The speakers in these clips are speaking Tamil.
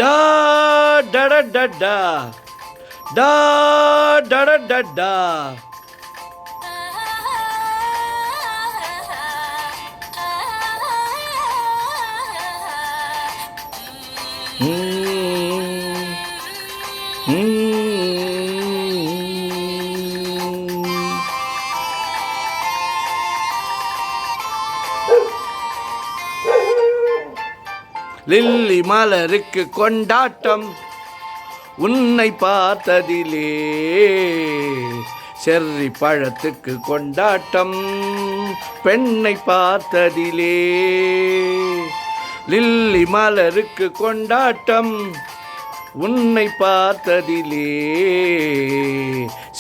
டா டட டடா டா டட டடா லில்லி மலருக்கு கொண்டாட்டம் உன்னை பார்த்ததிலே, செர்ரி பழத்துக்கு கொண்டாட்டம் பெண்ணை பார்த்ததிலே. லில்லி மலருக்கு கொண்டாட்டம் உன்னை பார்த்ததிலே,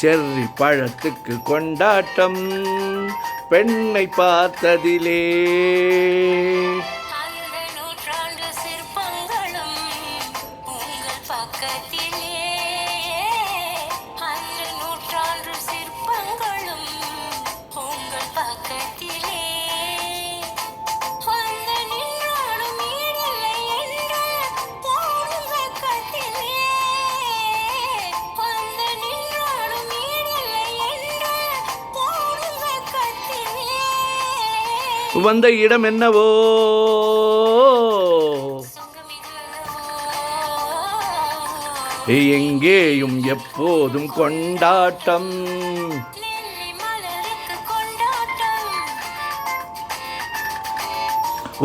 செர்ரி பழத்துக்கு கொண்டாட்டம் பெண்ணை பார்த்ததிலே. வந்த இடம் என்னவோ எங்கேயும் எப்போதும் கொண்டாட்டம்.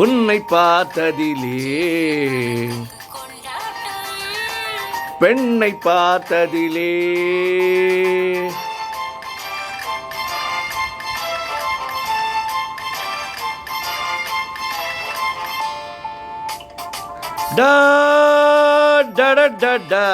உன்னை பார்த்ததிலே, பெண்ணை பார்த்ததிலே. டா டட டடா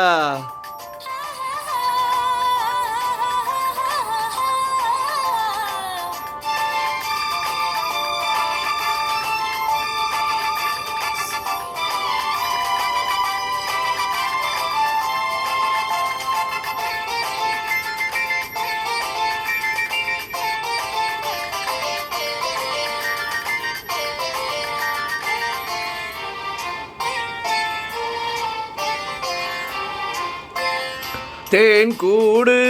தேன் கூடு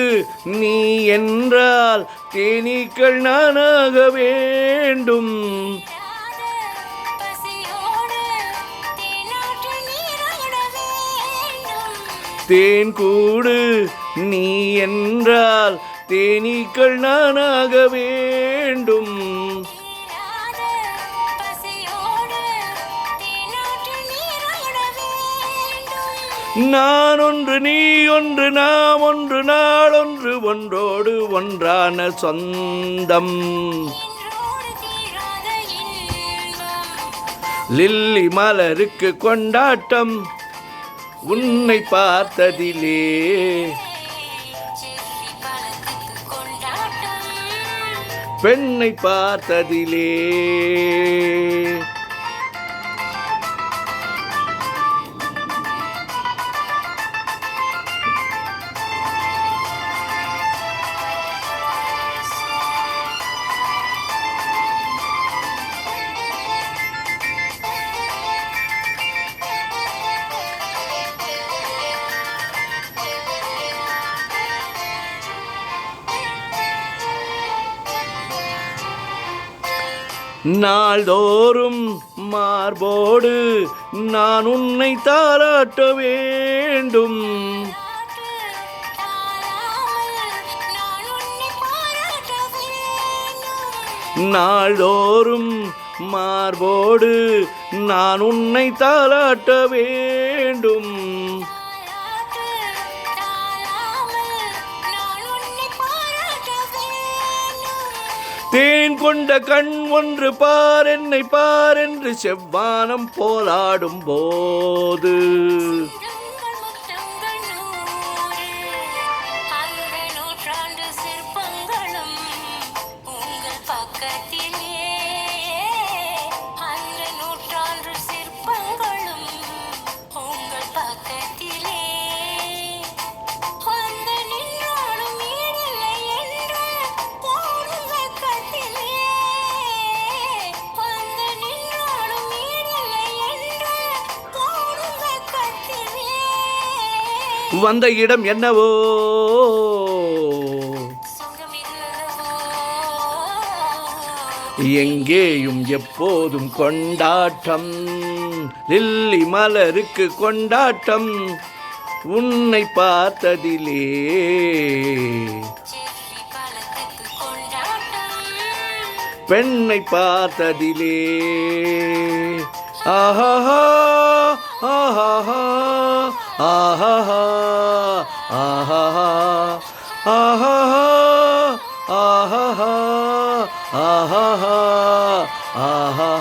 நீ என்றால் தேனீக்கள் நானாக வேண்டும். தேன் கூடு நீ என்றால் தேனீக்கள் நானாக வேண்டும். நான் ஒன்று நீ ஒன்று நாம் ஒன்று நாளொன்று ஒன்றோடு ஒன்றான சொந்தம். லில்லி மலருக்கு கொண்டாட்டம் உன்னை பார்த்ததிலே, பெண்ணை பார்த்ததிலே. நாள்தோறும் மார்போடு நான் உன்னை தாலாட்ட வேண்டும். நாள்தோறும் மார்போடு நான் உன்னை தாலாட்ட வேண்டும். தேன் கொண்ட கண் ஒன்று பார் என்னை பார் என்று செவ்வானம் போராடும் போது, வந்த இடம் என்னவோ எங்கேயும் எப்போதும் கொண்டாட்டம் லில்லி மலருக்கு கொண்டாட்டம் உன்னை பார்த்ததிலே பெண்ணை பார்த்ததிலே ஆஹா ஆஹா ஆஹா ஆஹா ஆஹா ஆஹா ஆஹா ஆஹா